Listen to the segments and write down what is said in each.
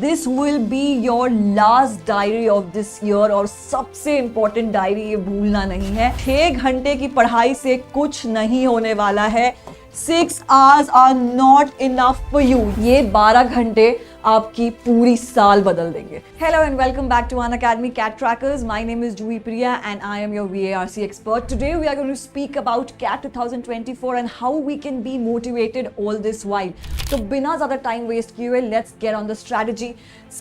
This will be your last diary of this year. और सबसे important diary, ये भूलना नहीं है, 6 घंटे की पढ़ाई से कुछ नहीं होने वाला है। 6 hours are not enough for you। ये 12 घंटे आपकी पूरी साल बदल देंगे। Hello and welcome back to Unacademy CAT Trackers. My name is Juhi Priya and I am your VARC expert. Today we are going to speak about CAT 2024 and how we can be motivated all this while. तो बिना ज़्यादा time waste किए हुए let's get on the strategy।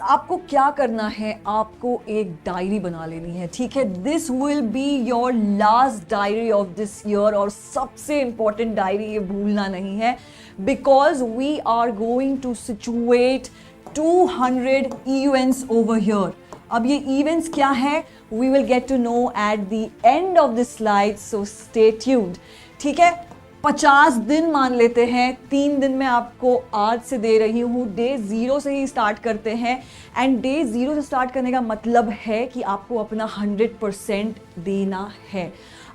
आपको क्या करना है, आपको एक डायरी बना लेनी है, ठीक है। This will be your last diary of this year. और सबसे इंपॉर्टेंट डायरी, ये भूलना नहीं है, because we are going to situate 200 events over here। अब ये events क्या है, we will get to know at the end of this slide, so stay tuned। ठीक है, 50 दिन मान लेते हैं, 3 दिन मैं आपको आज से दे रही हूँ। डे 0 से ही स्टार्ट करते हैं एंड डे 0 से स्टार्ट करने का मतलब है कि आपको अपना 100% देना है।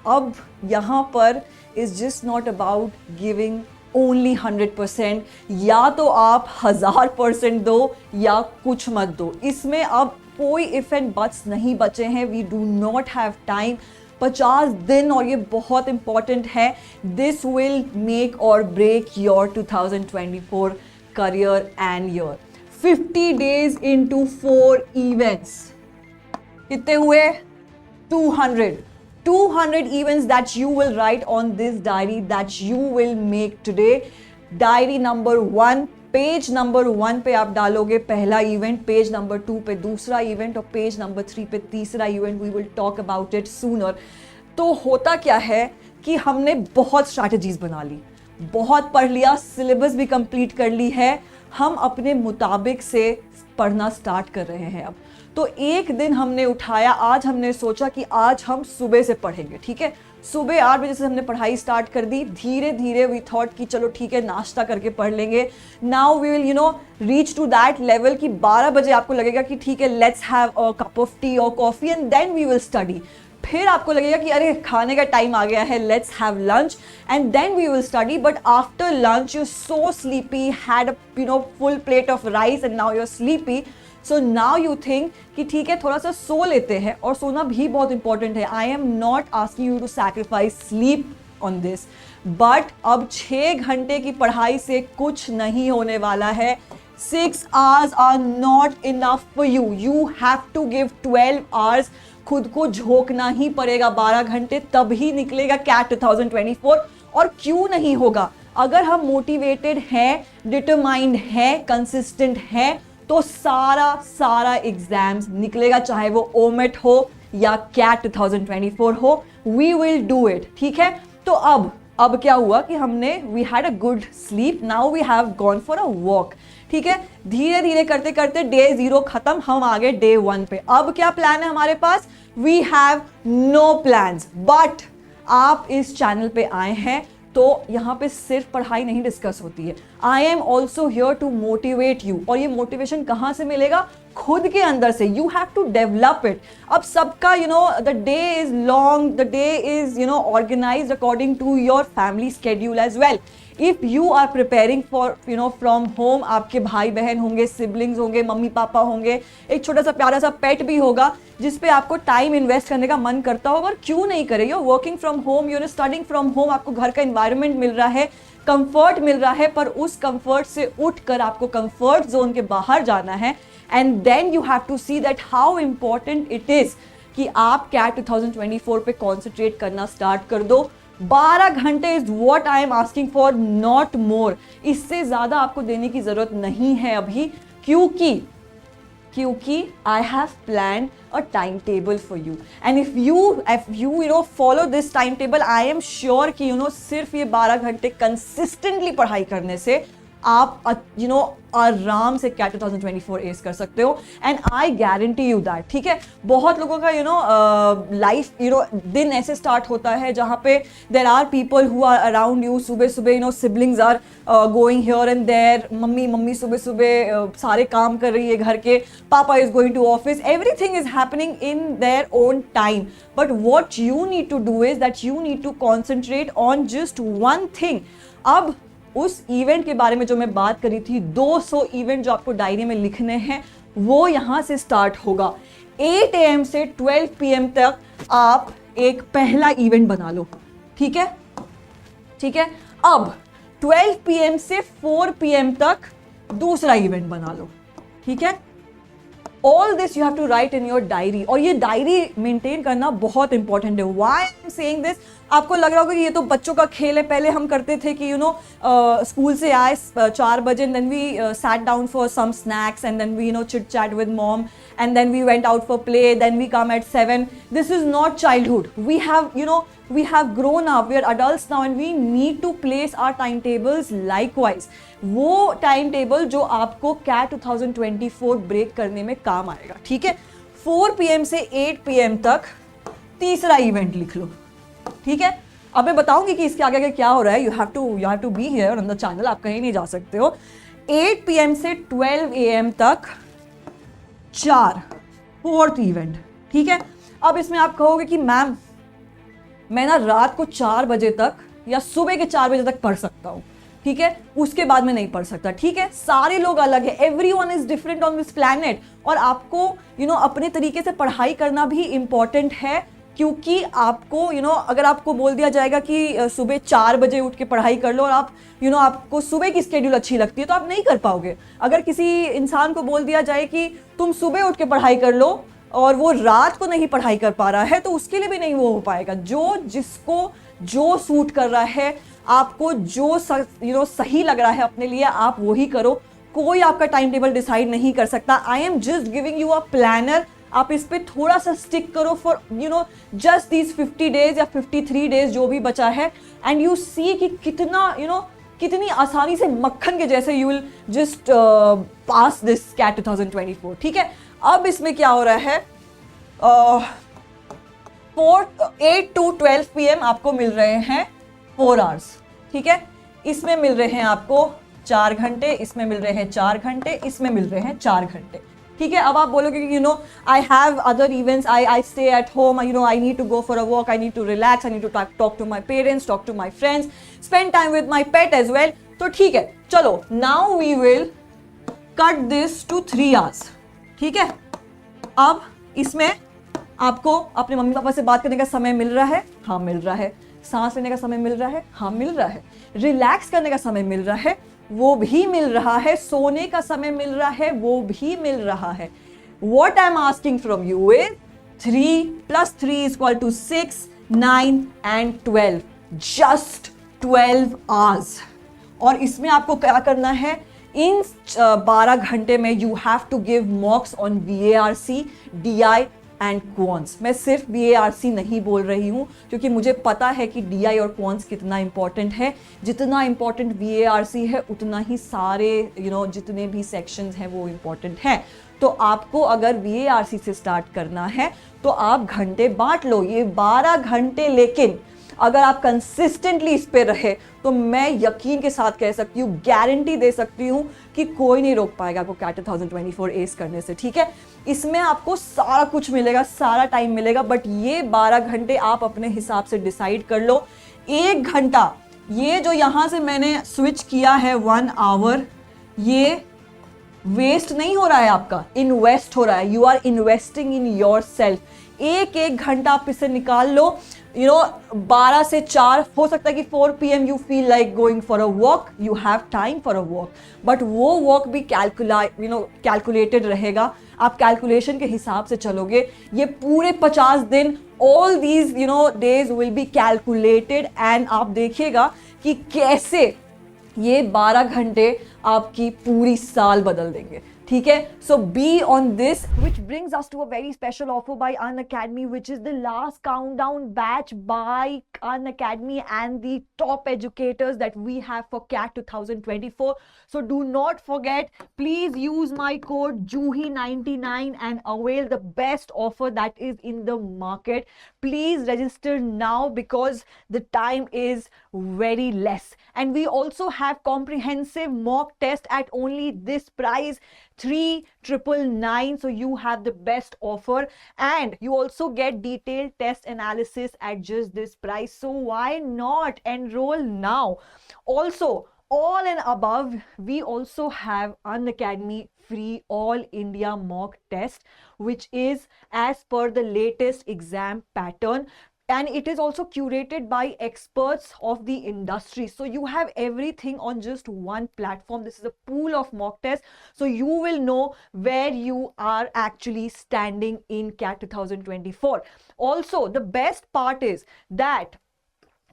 अब यहाँ पर is just not about giving only 100%, या तो आप 1000% दो या कुछ मत दो। इसमें अब कोई इफ एंड बट्स नहीं बचे हैं। We do not have time. 50 दिन, और ये बहुत इंपॉर्टेंट है, दिस विल मेक और break your 2024 career and year. 50 days into 4 events, कितने हुए? 200 events that you will write on this diary that you will make today। Diary number 1, page number 1 पे आप डालोगे पहला इवेंट, पेज नंबर 2 पे दूसरा event और पेज नंबर 3 पे तीसरा event. We will talk about it sooner. तो होता क्या है कि हमने बहुत स्ट्रैटेजीज बना ली, बहुत पढ़ लिया, सिलेबस भी कंप्लीट कर ली है, हम अपने मुताबिक से पढ़ना स्टार्ट कर रहे हैं। अब तो एक दिन हमने उठाया, आज हमने सोचा कि आज हम सुबह से पढ़ेंगे, ठीक है। सुबह 8 बजे से हमने पढ़ाई स्टार्ट कर दी। धीरे धीरे वी थॉट कि चलो ठीक है, नाश्ता करके पढ़ लेंगे। Now we will reach to that level कि 12 बजे आपको लगेगा कि ठीक है, let's have a cup of tea और coffee and then we will study. फिर आपको लगेगा कि अरे खाने का टाइम आ गया है, let's have lunch and then we will study. But after lunch you so sleepy, had full plate of rice and now you are sleepy. So now you think कि ठीक है, थोड़ा सा सो लेते हैं, और सोना भी बहुत इंपॉर्टेंट है। I am not asking you to sacrifice sleep on this, but अब 6 घंटे की पढ़ाई से कुछ नहीं होने वाला है। 6 hours are not enough for you। You have to give 12 hours। खुद को झोंकना ही पड़ेगा 12 घंटे, तभी निकलेगा CAT 2024। और क्यों नहीं होगा? अगर हम मोटिवेटेड हैं, डिटरमाइंड हैं, कंसिस्टेंट हैं, तो सारा एग्जाम्स निकलेगा, चाहे वो ओमेट हो या CAT 2024 हो। वी विल डू इट, ठीक है। तो अब क्या हुआ कि हमने we had a good sleep, now we have gone for a walk, ठीक है। धीरे धीरे करते करते डे 0 खत्म, हम आ गए डे 1 पे। अब क्या प्लान है हमारे पास? We have no plans. But आप इस चैनल पे आए हैं तो यहाँ पे सिर्फ पढ़ाई नहीं डिस्कस होती है। I am also here to motivate you. और ये मोटिवेशन कहाँ से मिलेगा? खुद के अंदर से। You have to develop it. अब सबका the day is long, the day is organised according to your family schedule as well. If you are preparing for from home, आपके भाई बहन होंगे, सिबलिंग्स होंगे, मम्मी पापा होंगे, एक छोटा सा प्यारा सा पेट भी होगा जिस पे आपको टाइम इन्वेस्ट करने का मन करता होगा, और क्यों नहीं करे। You working from home, you studying from home, आपको घर का एनवायरनमेंट मिल रहा है, कंफर्ट मिल रहा है, पर उस कंफर्ट से उठकर आपको कंफर्ट जोन के बाहर जाना है। And then you have to see that how important it is कि आप CAT 2024 पे कॉन्सेंट्रेट करना स्टार्ट कर दो। 12 घंटे is what I am asking for, not more. इससे ज्यादा आपको देने की जरूरत नहीं है अभी, क्योंकि I have planned a timetable for you and if you follow this timetable, I am sure कि सिर्फ ये 12 घंटे consistently पढ़ाई करने से आप आराम से CAT 2024 एस कर सकते हो। And I guarantee you that, ठीक है। बहुत लोगों का लाइफ दिन ऐसे स्टार्ट होता है जहाँ पे there are people who are around you. सुबह सुबह siblings are going here and there, मम्मी सुबह सुबह सारे काम कर रही है घर के, पापा is going to office, everything is happening in their own time. But what you need to do is that you need to concentrate on just one thing. अब उस इवेंट के बारे में जो मैं बात करी थी, 200 इवेंट जो आपको डायरी में लिखने हैं, वो यहां से स्टार्ट होगा। 8 AM से 12 PM तक आप एक पहला इवेंट बना लो, ठीक है, ठीक है। अब 12 PM से 4 PM तक दूसरा इवेंट बना लो, ठीक है। All this you have to write in your diary, और ये डायरी मेंटेन करना बहुत इंपॉर्टेंट है। Why I am saying this, आपको लग रहा होगा कि ये तो बच्चों का खेल है, पहले हम करते थे कि स्कूल से आए 4 बजे, then we sat down for some snacks and then we chit chat with mom and then we went out for play, then we come at 7. This is not childhood. We have grown up, we are adults now, and we need to place our timetables likewise. वो timetable जो आपको CAT 2024 break करने में काम आएगा, ठीक है। 4 PM से 8 PM तक तीसरा इवेंट लिख लो, ठीक है। अब मैं बताऊंगी कि इसके आगे क्या हो रहा है। You have to be here on the channel, आप कहीं नहीं जा सकते हो। 8 PM से 12 AM तक 4th इवेंट, ठीक है। अब इसमें आप कहोगे कि मैम मैं ना रात को 4 बजे तक या सुबह के 4 बजे तक पढ़ सकता हूँ, ठीक है, उसके बाद में नहीं पढ़ सकता, ठीक है। सारे लोग अलग है, everyone is different on this planet, और आपको अपने तरीके से पढ़ाई करना भी इंपॉर्टेंट है, क्योंकि आपको अगर आपको बोल दिया जाएगा कि सुबह 4 बजे उठ के पढ़ाई कर लो, और आप आपको सुबह की स्केड्यूल अच्छी लगती है, तो आप नहीं कर पाओगे। अगर किसी इंसान को बोल दिया जाए कि तुम सुबह उठ के पढ़ाई कर लो, और वो रात को नहीं पढ़ाई कर पा रहा है, तो उसके लिए भी नहीं वो हो पाएगा। जिसको जो सूट कर रहा है, आपको जो सही लग रहा है अपने लिए, आप वही करो। कोई आपका टाइम टेबल डिसाइड नहीं कर सकता। I am just giving you a planner. आप इस पे थोड़ा सा स्टिक करो फॉर जस्ट दीज 50 डेज या 53 डेज जो भी बचा है, एंड यू सी कि कितनी आसानी से मक्खन के जैसे you will just pass this CAT 2024, ठीक है। अब इसमें क्या हो रहा है, 8 to 12 PM आपको मिल रहे हैं 4 hours, ठीक है। इसमें मिल रहे हैं आपको 4 घंटे, इसमें मिल रहे हैं 4 घंटे, इसमें मिल रहे हैं 4 घंटे, ठीक है। अब आप बोलोगे कि I have other events, I stay at home, I need to go for a walk, I need to relax, I need to talk to my parents, talk to my friends, spend time with my pet as well. तो ठीक है, चलो now we will cut this to 3 hours, ठीक है। अब इसमें आपको अपने मम्मी पापा से बात करने का समय मिल रहा है, हाँ मिल रहा है। सांस लेने का समय मिल रहा है, हाँ मिल रहा है। रिलैक्स करने का समय मिल रहा है, वो भी मिल रहा है। सोने का समय मिल रहा है, वो भी मिल रहा है। What I'm asking from you is 3 + 3 = 6, 9 and 12. Just 12 hours. और इसमें आपको क्या करना है, इन 12 घंटे में you have to give mocks on VARC, DI and quants. मैं सिर्फ VARC नहीं बोल रही हूँ, क्योंकि मुझे पता है कि DI और क्वांट्स कितना इंपॉर्टेंट है। जितना इंपॉर्टेंट VARC है, उतना ही सारे जितने भी सेक्शंस हैं वो इंपॉर्टेंट हैं। तो आपको अगर VARC से स्टार्ट करना है तो आप घंटे बांट लो, ये 12 घंटे। लेकिन अगर आप कंसिस्टेंटली इस पे रहे तो मैं यकीन के साथ कह सकती हूँ, गारंटी दे सकती हूँ कि कोई नहीं रोक पाएगा आपको CAT 2024 एस करने से, ठीक है। इसमें आपको सारा कुछ मिलेगा, सारा टाइम मिलेगा, बट ये 12 घंटे आप अपने हिसाब से डिसाइड कर लो। 1 घंटा ये जो यहाँ से मैंने स्विच किया है 1 hour, ये वेस्ट नहीं हो रहा है आपका, इन्वेस्ट हो रहा है। You are investing in yourself. एक घंटा आप इससे निकाल लो। 12 से 4 हो सकता है कि 4 PM you feel like going for a walk, you have time for a walk, but वो वॉक भी कैलकुलेटेड रहेगा। आप कैलकुलेशन के हिसाब से चलोगे। ये पूरे 50 दिन, all these days will be calculated, and आप देखिएगा कि कैसे ये 12 घंटे आपकी पूरी साल बदल देंगे, ठीक है। So be on this, which brings us to a very special offer by Unacademy, which is the last countdown batch by Unacademy and the top educators that we have for CAT 2024. So do not forget, please use my code JUHI99 and avail the best offer that is in the market. Please register now because the time is very less, and we also have comprehensive mock test at only this price, 3,999. So you have the best offer, and you also get detailed test analysis at just this price. So why not enroll now? Also, all and above, we also have Unacademy free all India mock test, which is as per the latest exam pattern, and it is also curated by experts of the industry. So you have everything on just one platform. This is a pool of mock tests, so you will know where you are actually standing in CAT 2024. Also, the best part is that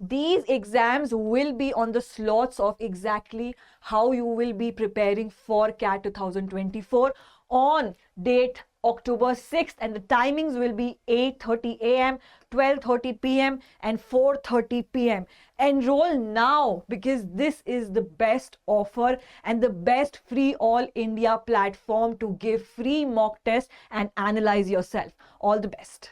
these exams will be on the slots of exactly how you will be preparing for CAT 2024 on date October 6th, and the timings will be 8:30 a.m., 12:30 p.m. and 4:30 p.m. Enroll now, because this is the best offer and the best free all India platform to give free mock test and analyze yourself. All the best.